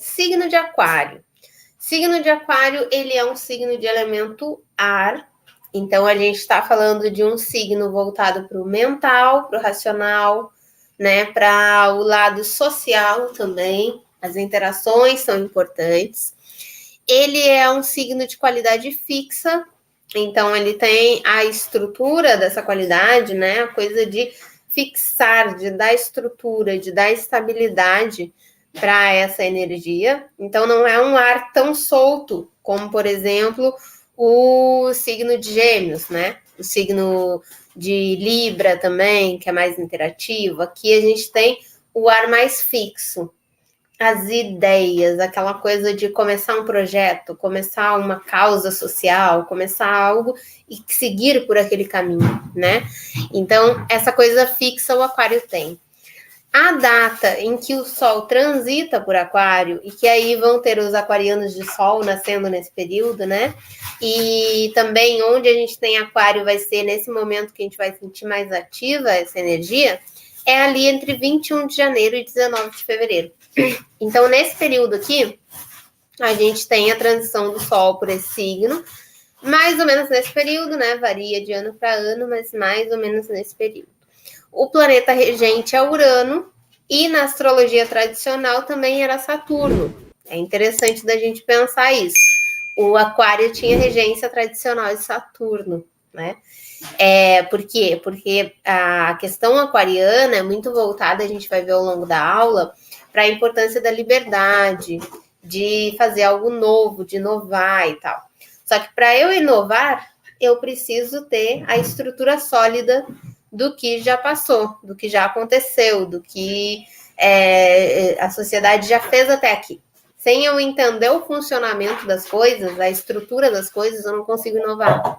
Signo de Aquário. Signo de Aquário, ele é um signo de elemento ar. Então, a gente está falando de um signo voltado para o mental, para o racional, né? Para o lado social também. As interações são importantes. Ele é um signo de qualidade fixa. Então, ele tem a estrutura dessa qualidade, né? A coisa de fixar, de dar estrutura, de dar estabilidade para essa energia. Então, não é um ar tão solto como, por exemplo, o signo de Gêmeos, né? O signo de Libra também, que é mais interativo. Aqui a gente tem o ar mais fixo. As ideias, aquela coisa de começar um projeto, começar uma causa social, começar algo e seguir por aquele caminho, né? Então, essa coisa fixa o Aquário tem. A data em que o Sol transita por Aquário, e que aí vão ter os aquarianos de Sol nascendo nesse período, né? E também onde a gente tem Aquário vai ser nesse momento que a gente vai sentir mais ativa essa energia, é ali entre 21 de janeiro e 19 de fevereiro. Então, nesse período aqui, a gente tem a transição do Sol por esse signo, mais ou menos nesse período, né? Varia de ano para ano, mas mais ou menos nesse período. O planeta regente é Urano, e na astrologia tradicional também era Saturno. É interessante da gente pensar isso. O Aquário tinha regência tradicional de Saturno, né? Por quê? Porque a questão aquariana é muito voltada, a gente vai ver ao longo da aula, para a importância da liberdade, de fazer algo novo, de inovar e tal. Só que para eu inovar, eu preciso ter a estrutura sólida do que já passou, do que já aconteceu, do que a sociedade já fez até aqui. Sem eu entender o funcionamento das coisas, a estrutura das coisas, eu não consigo inovar.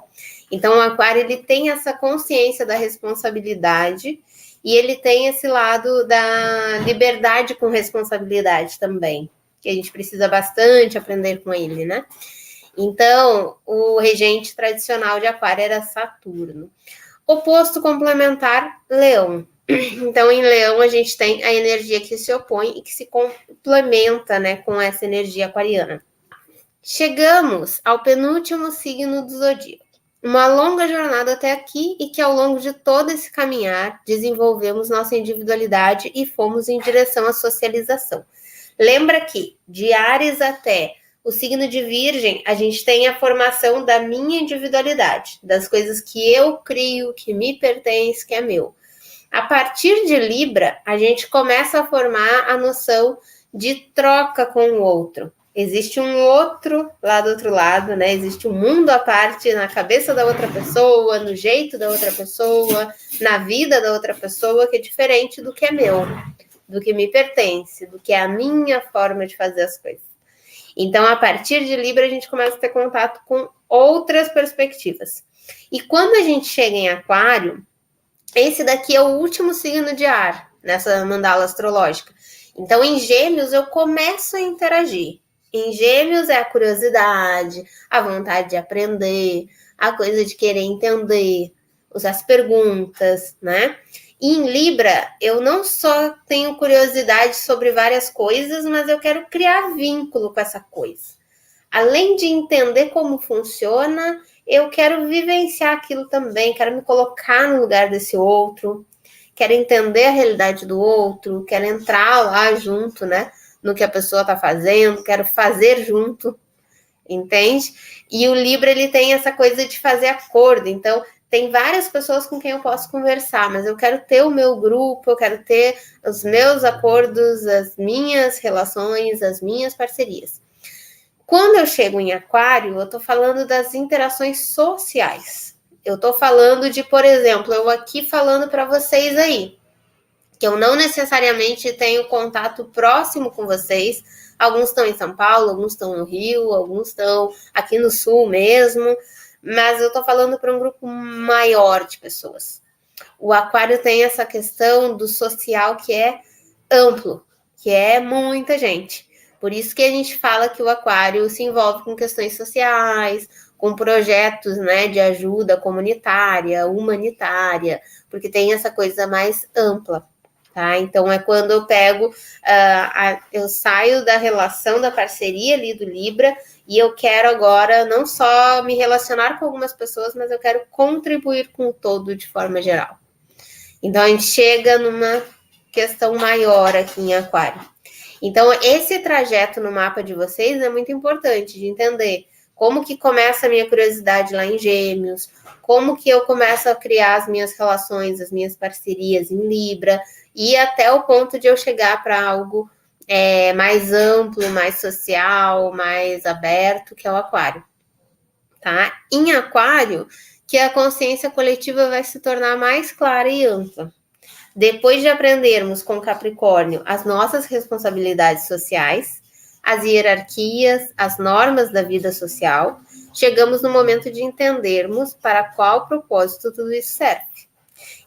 Então, o Aquário, ele tem essa consciência da responsabilidade e ele tem esse lado da liberdade com responsabilidade também, que a gente precisa bastante aprender com ele, né? Então, o regente tradicional de Aquário era Saturno. Oposto complementar, Leão. Então, em Leão, a gente tem a energia que se opõe e que se complementa, né, com essa energia aquariana. Chegamos ao penúltimo signo do zodíaco. Uma longa jornada até aqui e que ao longo de todo esse caminhar desenvolvemos nossa individualidade e fomos em direção à socialização. Lembra que de Áries até o signo de Virgem, a gente tem a formação da minha individualidade, das coisas que eu crio, que me pertence, que é meu. A partir de Libra, a gente começa a formar a noção de troca com o outro. Existe um outro lá do outro lado, né? Existe um mundo à parte na cabeça da outra pessoa, no jeito da outra pessoa, na vida da outra pessoa, que é diferente do que é meu, do que me pertence, do que é a minha forma de fazer as coisas. Então, a partir de Libra, a gente começa a ter contato com outras perspectivas. E quando a gente chega em Aquário, esse daqui é o último signo de ar nessa mandala astrológica. Então, em Gêmeos, eu começo a interagir. Em Gêmeos é a curiosidade, a vontade de aprender, a coisa de querer entender, as perguntas, né? E em Libra, eu não só tenho curiosidade sobre várias coisas, mas eu quero criar vínculo com essa coisa. Além de entender como funciona, eu quero vivenciar aquilo também, quero me colocar no lugar desse outro, quero entender a realidade do outro, quero entrar lá junto, né, no que a pessoa está fazendo, quero fazer junto, entende? E o Libra, ele tem essa coisa de fazer acordo, então tem várias pessoas com quem eu posso conversar, mas eu quero ter o meu grupo, eu quero ter os meus acordos, as minhas relações, as minhas parcerias. Quando eu chego em Aquário, eu estou falando das interações sociais. Eu estou falando de, por exemplo, eu aqui falando para vocês aí, que eu não necessariamente tenho contato próximo com vocês. Alguns estão em São Paulo, alguns estão no Rio, alguns estão aqui no Sul mesmo, mas eu estou falando para um grupo maior de pessoas. O Aquário tem essa questão do social que é amplo, que é muita gente. Por isso que a gente fala que o Aquário se envolve com questões sociais, com projetos, né, de ajuda comunitária, humanitária, porque tem essa coisa mais ampla. tá? Então, é quando eu pego, eu saio da relação da parceria ali do Libra e eu quero agora não só me relacionar com algumas pessoas, mas eu quero contribuir com o todo de forma geral. Então, a gente chega numa questão maior aqui em Aquário. Então, esse trajeto no mapa de vocês é muito importante de entender como que começa a minha curiosidade lá em Gêmeos, como que eu começo a criar as minhas relações, as minhas parcerias em Libra, e até o ponto de eu chegar para algo mais amplo, mais social, mais aberto, que é o Aquário. Tá? Em Aquário, que a consciência coletiva vai se tornar mais clara e ampla. Depois de aprendermos com Capricórnio as nossas responsabilidades sociais, as hierarquias, as normas da vida social, chegamos no momento de entendermos para qual propósito tudo isso serve.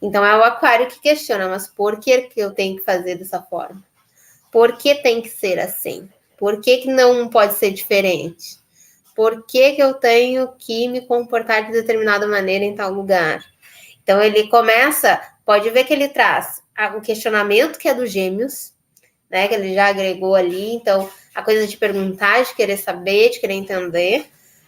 Então é o Aquário que questiona, mas por que eu tenho que fazer dessa forma? Por que tem que ser assim? Por que não pode ser diferente? Por que eu tenho que me comportar de determinada maneira em tal lugar? Então ele começa, pode ver que ele traz o questionamento que é dos Gêmeos, né? Que ele já agregou ali, então a coisa de perguntar, de querer saber, de querer entender.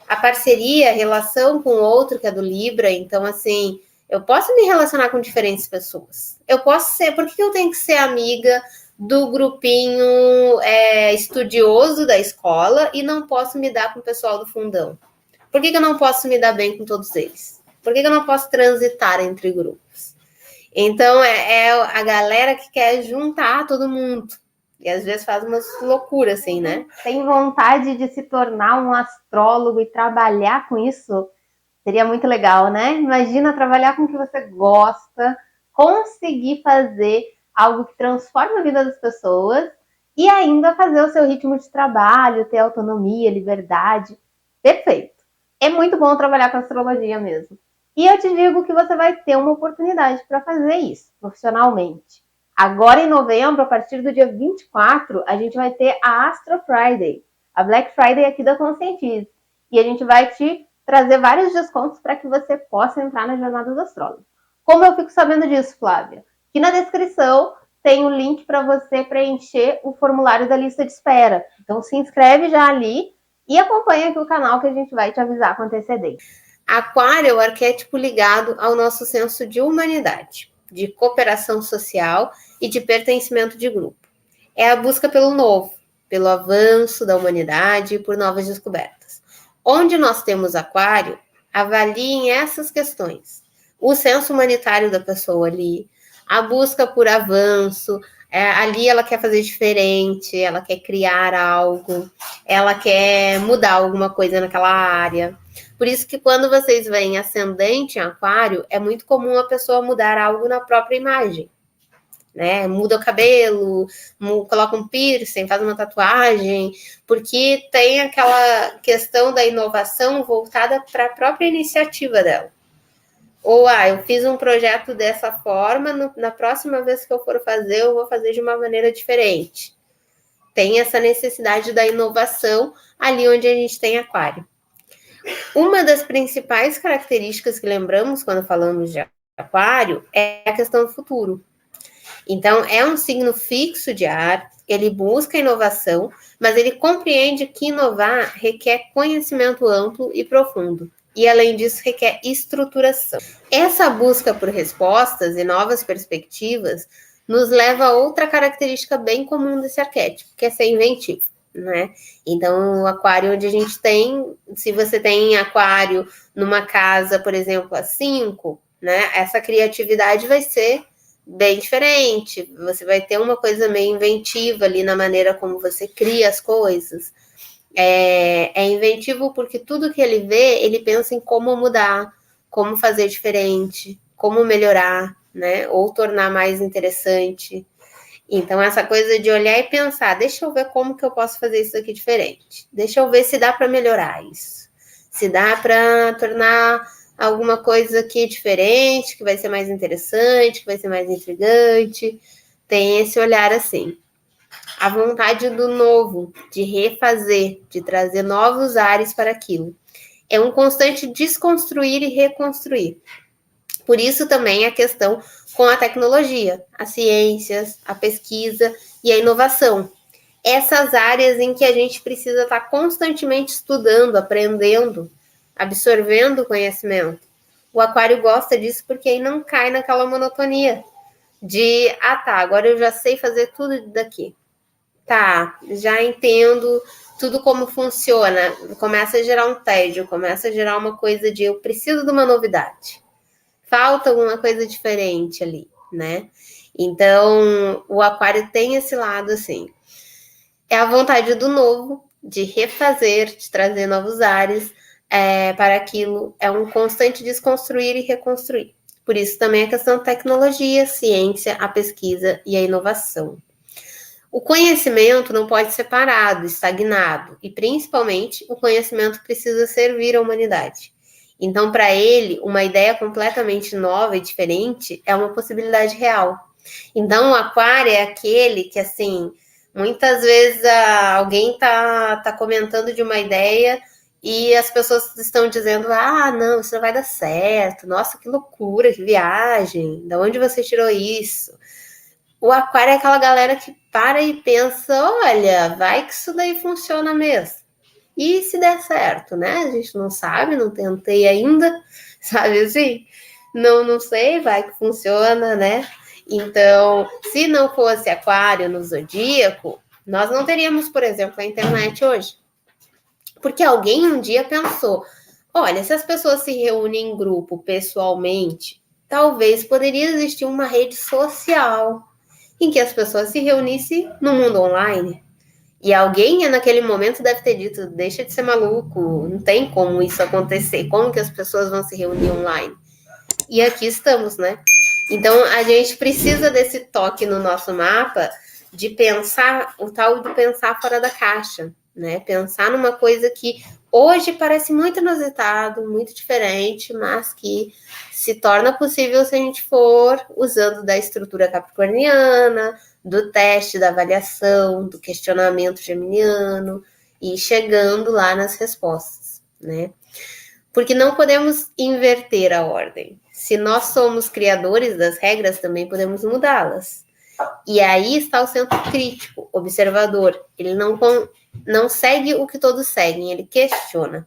A parceria, a relação com o outro, que é do Libra, então assim, eu posso me relacionar com diferentes pessoas. Eu posso ser, por que eu tenho que ser amiga do grupinho estudioso da escola e não posso me dar com o pessoal do fundão? Por que eu não posso me dar bem com todos eles? Por que eu não posso transitar entre grupos? Então, é a galera que quer juntar todo mundo. E às vezes faz umas loucuras, assim, né? Tem vontade de se tornar um astrólogo e trabalhar com isso? Seria muito legal, né? Imagina trabalhar com o que você gosta, conseguir fazer algo que transforma a vida das pessoas e ainda fazer o seu ritmo de trabalho, ter autonomia, liberdade. Perfeito. É muito bom trabalhar com astrologia mesmo. E eu te digo que você vai ter uma oportunidade para fazer isso profissionalmente. Agora em novembro, a partir do dia 24, a gente vai ter a Astro Friday, a Black Friday aqui da Conscientize. E a gente vai te trazer vários descontos para que você possa entrar na jornada do astrólogo. Como eu fico sabendo disso, Flávia? Aqui na descrição tem o link para você preencher o formulário da lista de espera. Então se inscreve já ali e acompanha aqui o canal que a gente vai te avisar com antecedência. Aquário é o arquétipo ligado ao nosso senso de humanidade, de cooperação social e de pertencimento de grupo. É a busca pelo novo, pelo avanço da humanidade e por novas descobertas. Onde nós temos Aquário, avaliem essas questões. O senso humanitário da pessoa ali, a busca por avanço, ali ela quer fazer diferente, ela quer criar algo, ela quer mudar alguma coisa naquela área. Por isso que quando vocês veem ascendente em Aquário, é muito comum a pessoa mudar algo na própria imagem. Né? Muda o cabelo, coloca um piercing, faz uma tatuagem, porque tem aquela questão da inovação voltada para a própria iniciativa dela. Ou, eu fiz um projeto dessa forma, na próxima vez que eu for fazer, eu vou fazer de uma maneira diferente. Tem essa necessidade da inovação ali onde a gente tem Aquário. Uma das principais características que lembramos quando falamos de Aquário é a questão do futuro. Então, é um signo fixo de ar, ele busca inovação, mas ele compreende que inovar requer conhecimento amplo e profundo. E, além disso, requer estruturação. Essa busca por respostas e novas perspectivas nos leva a outra característica bem comum desse arquétipo, que é ser inventivo. Né? Então, o Aquário onde a gente tem, se você tem Aquário numa casa, por exemplo, a 5, né? Essa criatividade vai ser bem diferente, você vai ter uma coisa meio inventiva ali na maneira como você cria as coisas. É inventivo porque tudo que ele vê, ele pensa em como mudar, como fazer diferente, como melhorar, né? Ou tornar mais interessante. Então, essa coisa de olhar e pensar, deixa eu ver como que eu posso fazer isso aqui diferente. Deixa eu ver se dá para melhorar isso. Se dá para tornar alguma coisa aqui diferente, que vai ser mais interessante, que vai ser mais intrigante. Tem esse olhar assim. A vontade do novo, de refazer, de trazer novos ares para aquilo. É um constante desconstruir e reconstruir. Por isso também a questão com a tecnologia, as ciências, a pesquisa e a inovação. Essas áreas em que a gente precisa estar constantemente estudando, aprendendo, absorvendo conhecimento. O aquário gosta disso porque aí não cai naquela monotonia de, agora eu já sei fazer tudo daqui. Tá, já entendo tudo como funciona. Começa a gerar um tédio, começa a gerar uma coisa de eu preciso de uma novidade. Falta alguma coisa diferente ali, né? Então, o aquário tem esse lado assim. É a vontade do novo, de refazer, de trazer novos ares para aquilo. É um constante desconstruir e reconstruir. Por isso também a questão da tecnologia, ciência, a pesquisa e a inovação. O conhecimento não pode ser parado, estagnado, e principalmente o conhecimento precisa servir à humanidade. Então, para ele, uma ideia completamente nova e diferente é uma possibilidade real. Então, o aquário é aquele que, assim, muitas vezes alguém tá comentando de uma ideia e as pessoas estão dizendo, não, isso não vai dar certo, nossa, que loucura, que viagem, de onde você tirou isso? O aquário é aquela galera que para e pensa, olha, vai que isso daí funciona mesmo. E se der certo, né? A gente não sabe, não tentei ainda, sabe assim? Não sei, vai que funciona, né? Então, se não fosse aquário no zodíaco, nós não teríamos, por exemplo, a internet hoje. Porque alguém um dia pensou, olha, se as pessoas se reúnem em grupo pessoalmente, talvez poderia existir uma rede social em que as pessoas se reunissem no mundo online. E alguém naquele momento deve ter dito, deixa de ser maluco, não tem como isso acontecer, como que as pessoas vão se reunir online? E aqui estamos, né? Então, a gente precisa desse toque no nosso mapa de pensar, o tal do pensar fora da caixa, né? Pensar numa coisa que hoje parece muito inusitado, muito diferente, mas que se torna possível se a gente for usando da estrutura capricorniana, do teste, da avaliação, do questionamento geminiano e chegando lá nas respostas, né? Porque não podemos inverter a ordem. Se nós somos criadores das regras, também podemos mudá-las. E aí está o centro crítico, observador. Ele não segue o que todos seguem, ele questiona.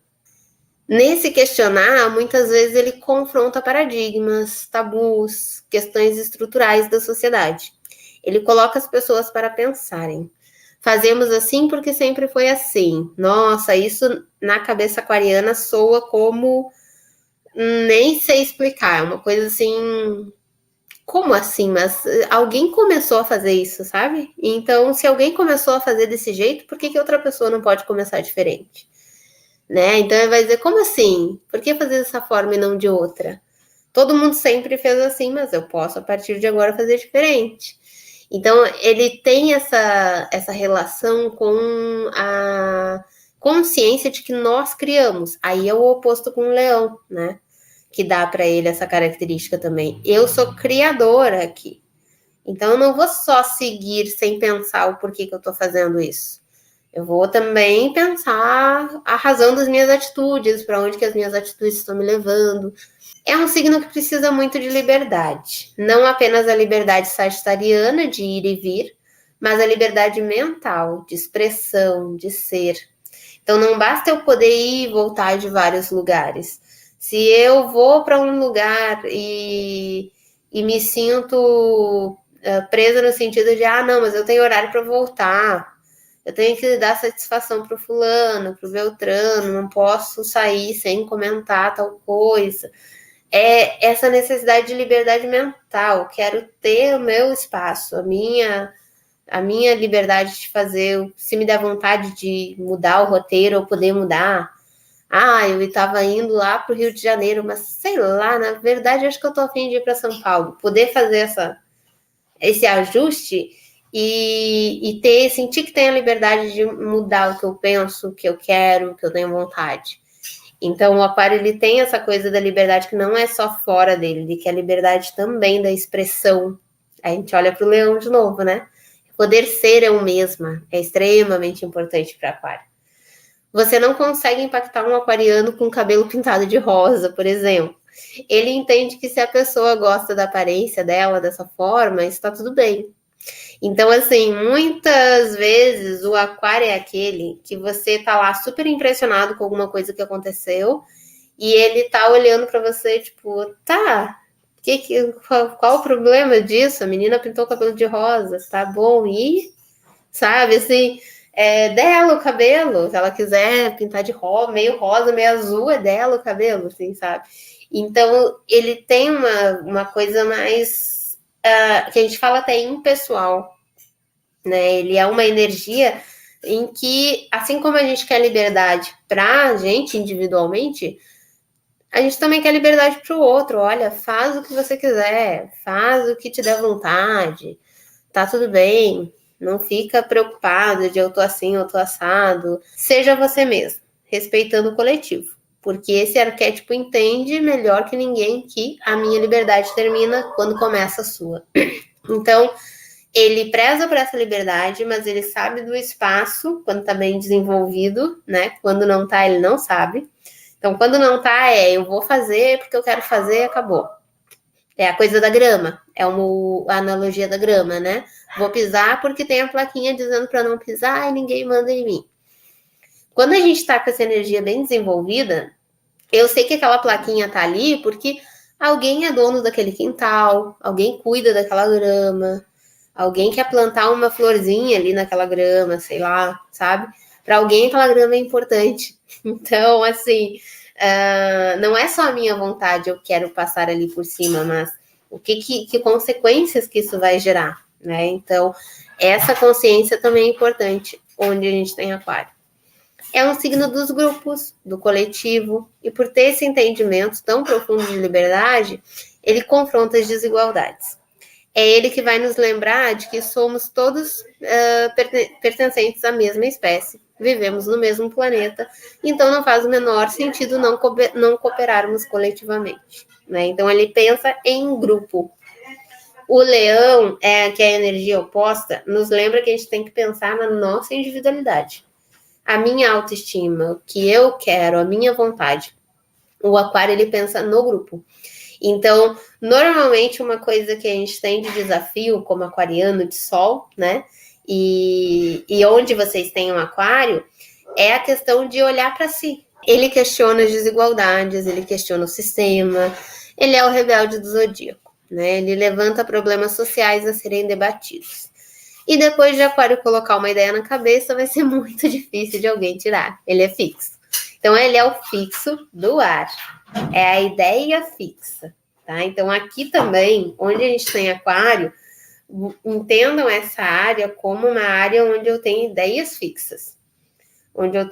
Nesse questionar, muitas vezes ele confronta paradigmas, tabus, questões estruturais da sociedade. Ele coloca as pessoas para pensarem. Fazemos assim porque sempre foi assim. Nossa, isso na cabeça aquariana soa como nem sei explicar, é uma coisa assim, como assim? Mas alguém começou a fazer isso, sabe? Então, se alguém começou a fazer desse jeito, por que outra pessoa não pode começar diferente? Né? Então, ele vai dizer, como assim? Por que fazer dessa forma e não de outra? Todo mundo sempre fez assim, mas eu posso, a partir de agora, fazer diferente. Então, ele tem essa relação com a consciência de que nós criamos. Aí é o oposto com o leão, né? Que dá para ele essa característica também. Eu sou criadora aqui. Então, eu não vou só seguir sem pensar o porquê que eu estou fazendo isso. Eu vou também pensar a razão das minhas atitudes, para onde que as minhas atitudes estão me levando. É um signo que precisa muito de liberdade. Não apenas a liberdade sagitariana de ir e vir, mas a liberdade mental, de expressão, de ser. Então, não basta eu poder ir e voltar de vários lugares. Se eu vou para um lugar e me sinto presa no sentido de, não, mas eu tenho horário para voltar, eu tenho que dar satisfação para o fulano, para o Beltrano, não posso sair sem comentar tal coisa. É essa necessidade de liberdade mental, quero ter o meu espaço, a minha liberdade de fazer, se me der vontade de mudar o roteiro, eu poder mudar. Eu estava indo lá para o Rio de Janeiro, mas sei lá, na verdade, acho que eu estou a fim de ir para São Paulo. Poder fazer esse ajuste e sentir que tenho a liberdade de mudar o que eu penso, o que eu quero, o que eu tenho vontade. Então, o aquário, ele tem essa coisa da liberdade que não é só fora dele, ele quer a liberdade também da expressão. A gente olha para o leão de novo, né? Poder ser eu mesma é extremamente importante para aquário. Você não consegue impactar um aquariano com o cabelo pintado de rosa, por exemplo. Ele entende que se a pessoa gosta da aparência dela dessa forma, está tudo bem. Então, assim, muitas vezes o aquário é aquele que você tá lá super impressionado com alguma coisa que aconteceu e ele tá olhando para você, tipo, tá, qual o problema disso? A menina pintou o cabelo de rosa, tá bom, e sabe, assim, é dela o cabelo, se ela quiser pintar de rosa, meio azul, é dela o cabelo, assim, sabe? Então, ele tem uma coisa mais, que a gente fala até impessoal, né? Ele é uma energia em que, assim como a gente quer liberdade pra gente individualmente, a gente também quer liberdade para o outro. Olha, faz o que você quiser, faz o que te der vontade, tá tudo bem. Não fica preocupado de eu tô assim, eu tô assado. Seja você mesmo, respeitando o coletivo. Porque esse arquétipo entende melhor que ninguém que a minha liberdade termina quando começa a sua. Então, ele preza por essa liberdade, mas ele sabe do espaço quando tá bem desenvolvido, né? Quando não tá, ele não sabe. Então, quando não tá, eu vou fazer porque eu quero fazer, acabou. É a coisa da grama, é a analogia da grama, né? Vou pisar porque tem a plaquinha dizendo para não pisar e ninguém manda em mim. Quando a gente tá com essa energia bem desenvolvida, eu sei que aquela plaquinha tá ali porque alguém é dono daquele quintal, alguém cuida daquela grama, alguém quer plantar uma florzinha ali naquela grama, sei lá, sabe? Para alguém aquela grama é importante. Então, assim, não é só a minha vontade, eu quero passar ali por cima, mas que consequências que isso vai gerar, né? Então, essa consciência também é importante onde a gente tem aquário. É um signo dos grupos, do coletivo, e por ter esse entendimento tão profundo de liberdade, ele confronta as desigualdades. É ele que vai nos lembrar de que somos todos pertencentes à mesma espécie, vivemos no mesmo planeta, então não faz o menor sentido não cooperarmos coletivamente, né? Então ele pensa em grupo. O leão, que é a energia oposta, nos lembra que a gente tem que pensar na nossa individualidade. A minha autoestima, o que eu quero, a minha vontade. O aquário, ele pensa no grupo. Então, normalmente, uma coisa que a gente tem de desafio, como aquariano de sol, né? E onde vocês têm um aquário, é a questão de olhar para si. Ele questiona as desigualdades, ele questiona o sistema, ele é o rebelde do zodíaco, né? Ele levanta problemas sociais a serem debatidos. E depois de aquário colocar uma ideia na cabeça, vai ser muito difícil de alguém tirar. Ele é fixo. Então, ele é o fixo do ar. É a ideia fixa, tá? Então, aqui também, onde a gente tem aquário, entendam essa área como uma área onde eu tenho ideias fixas. Onde eu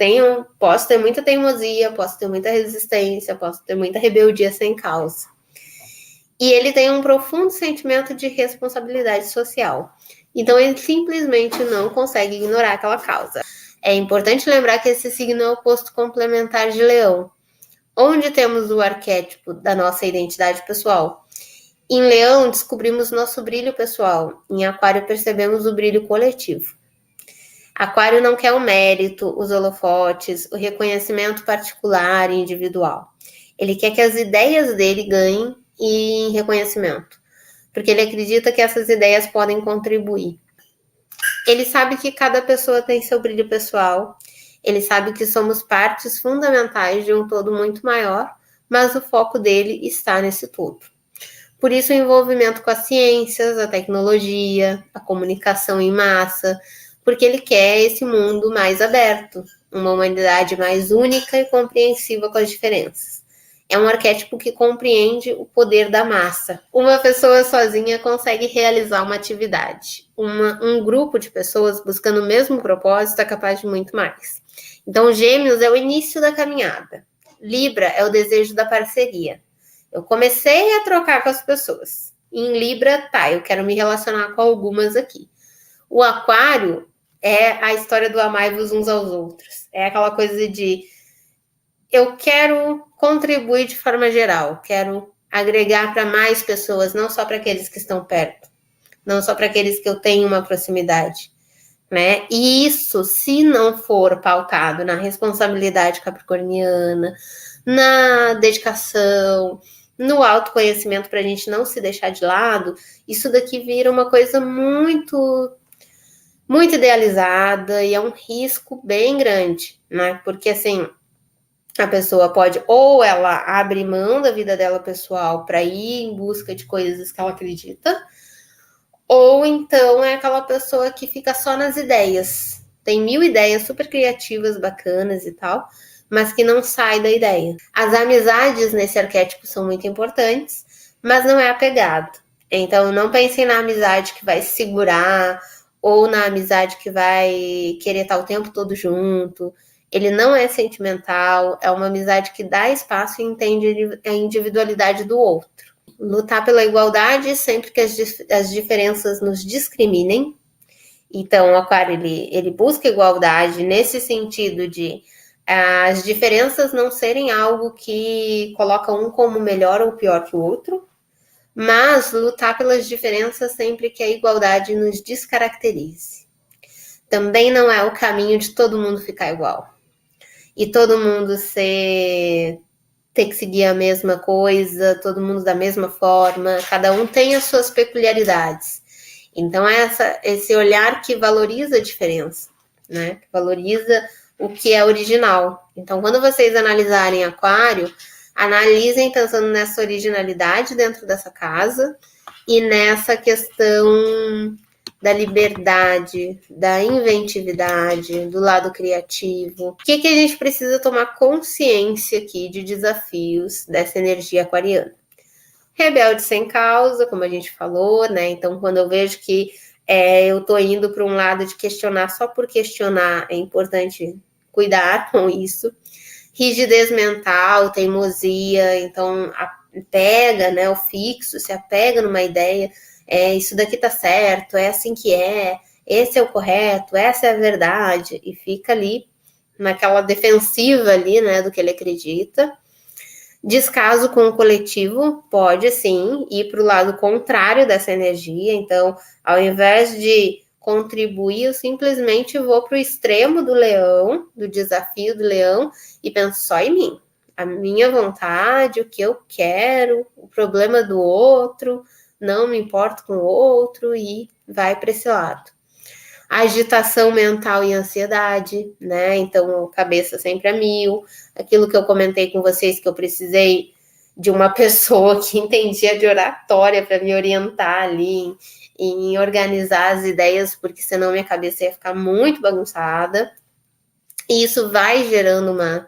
posso ter muita teimosia, posso ter muita resistência, posso ter muita rebeldia sem causa. E ele tem um profundo sentimento de responsabilidade social. Então, ele simplesmente não consegue ignorar aquela causa. É importante lembrar que esse signo é o oposto complementar de Leão, onde temos o arquétipo da nossa identidade pessoal. Em Leão, descobrimos nosso brilho pessoal. Em Aquário, percebemos o brilho coletivo. Aquário não quer o mérito, os holofotes, o reconhecimento particular e individual. Ele quer que as ideias dele ganhem em reconhecimento, porque ele acredita que essas ideias podem contribuir. Ele sabe que cada pessoa tem seu brilho pessoal, ele sabe que somos partes fundamentais de um todo muito maior, mas o foco dele está nesse todo. Por isso, o envolvimento com as ciências, a tecnologia, a comunicação em massa, porque ele quer esse mundo mais aberto, uma humanidade mais única e compreensiva com as diferenças. É um arquétipo que compreende o poder da massa. Uma pessoa sozinha consegue realizar uma atividade. Um grupo de pessoas buscando o mesmo propósito é capaz de muito mais. Então, Gêmeos é o início da caminhada. Libra é o desejo da parceria. Eu comecei a trocar com as pessoas. Em Libra, eu quero me relacionar com algumas aqui. O Aquário é a história do amai-vos uns aos outros. É aquela coisa de eu quero contribuir de forma geral, quero agregar para mais pessoas, não só para aqueles que estão perto, não só para aqueles que eu tenho uma proximidade, né? E isso, se não for pautado na responsabilidade capricorniana, na dedicação, no autoconhecimento para a gente não se deixar de lado, isso daqui vira uma coisa muito, muito idealizada e é um risco bem grande, né? Porque assim, a pessoa pode, ou ela abre mão da vida dela pessoal para ir em busca de coisas que ela acredita, ou então é aquela pessoa que fica só nas ideias. Tem 1000 ideias super criativas, bacanas e tal, mas que não sai da ideia. As amizades nesse arquétipo são muito importantes, mas não é apegado. Então não pensem na amizade que vai segurar ou na amizade que vai querer estar o tempo todo junto. Ele não é sentimental, é uma amizade que dá espaço e entende a individualidade do outro. Lutar pela igualdade sempre que as diferenças nos discriminem. Então, o Aquário, ele busca igualdade nesse sentido de as diferenças não serem algo que coloca um como melhor ou pior que o outro, mas lutar pelas diferenças sempre que a igualdade nos descaracterize. Também não é o caminho de todo mundo ficar igual. E todo mundo ter que seguir a mesma coisa, todo mundo da mesma forma, cada um tem as suas peculiaridades. Então, é esse olhar que valoriza a diferença, né? Que valoriza o que é original. Então, quando vocês analisarem Aquário, analisem pensando nessa originalidade dentro dessa casa e nessa questão da liberdade, da inventividade, do lado criativo. O que a gente precisa tomar consciência aqui de desafios dessa energia aquariana? Rebelde sem causa, como a gente falou, né? Então, quando eu vejo que eu tô indo para um lado de questionar só por questionar, é importante cuidar com isso. Rigidez mental, teimosia, então pega, né, o fixo, se apega numa ideia, isso daqui tá certo, é assim que esse é o correto, essa é a verdade, e fica ali naquela defensiva ali, né, do que ele acredita. Descaso com o coletivo pode sim ir para o lado contrário dessa energia, então ao invés de contribuir, eu simplesmente vou para o extremo do leão, do desafio do leão, e penso só em mim. A minha vontade, o que eu quero, o problema do outro, não me importo com o outro e vai para esse lado. Agitação mental e ansiedade, né? Então, cabeça sempre a mil. Aquilo que eu comentei com vocês, que eu precisei de uma pessoa que entendia de oratória para me orientar ali em organizar as ideias, porque senão minha cabeça ia ficar muito bagunçada. E isso vai gerando uma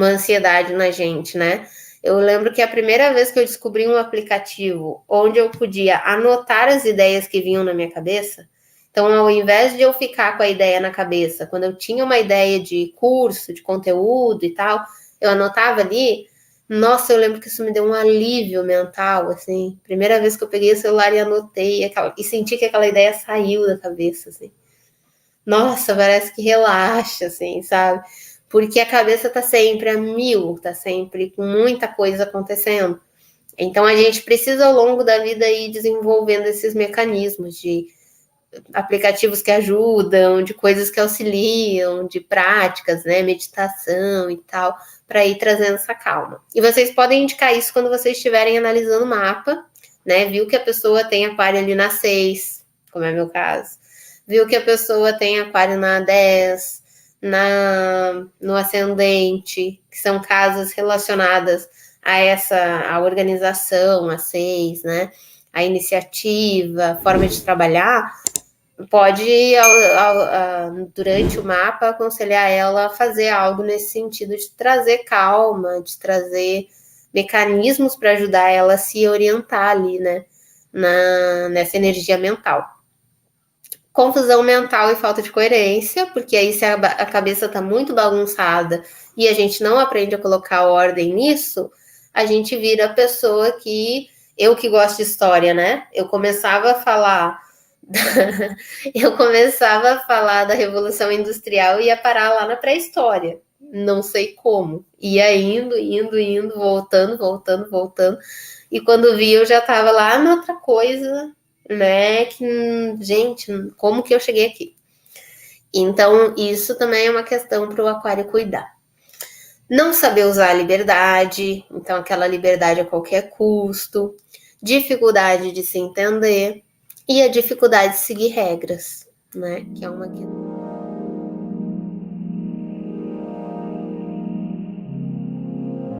ansiedade na gente, né? Eu lembro que a primeira vez que eu descobri um aplicativo onde eu podia anotar as ideias que vinham na minha cabeça, então, ao invés de eu ficar com a ideia na cabeça, quando eu tinha uma ideia de curso, de conteúdo e tal, eu anotava ali. Nossa, eu lembro que isso me deu um alívio mental, assim. Primeira vez que eu peguei o celular e anotei e senti que aquela ideia saiu da cabeça, assim. Nossa, parece que relaxa, assim, sabe? Porque a cabeça tá sempre a mil, tá sempre com muita coisa acontecendo. Então, a gente precisa, ao longo da vida, ir desenvolvendo esses mecanismos de aplicativos que ajudam, de coisas que auxiliam, de práticas, né, meditação e tal, para ir trazendo essa calma. E vocês podem indicar isso quando vocês estiverem analisando o mapa, né, viu que a pessoa tem aquário ali na 6, como é meu caso, viu que a pessoa tem aquário na 10, no ascendente, que são casas relacionadas a organização, a 6, né, a iniciativa, a forma de trabalhar, pode, durante o mapa, aconselhar ela a fazer algo nesse sentido de trazer calma, de trazer mecanismos para ajudar ela a se orientar ali, né, nessa energia mental. Confusão mental e falta de coerência, porque aí se a cabeça está muito bagunçada e a gente não aprende a colocar ordem nisso, a gente vira a pessoa que... Eu que gosto de história, né? Eu começava a falar da Revolução Industrial e ia parar lá na pré-história. Não sei como. Ia indo, voltando. E quando vi, eu já estava lá noutra coisa, né? Que, gente, como que eu cheguei aqui? Então, isso também é uma questão para o aquário cuidar. Não saber usar a liberdade, então aquela liberdade a qualquer custo, dificuldade de se entender e a dificuldade de seguir regras, né? Que é uma questão.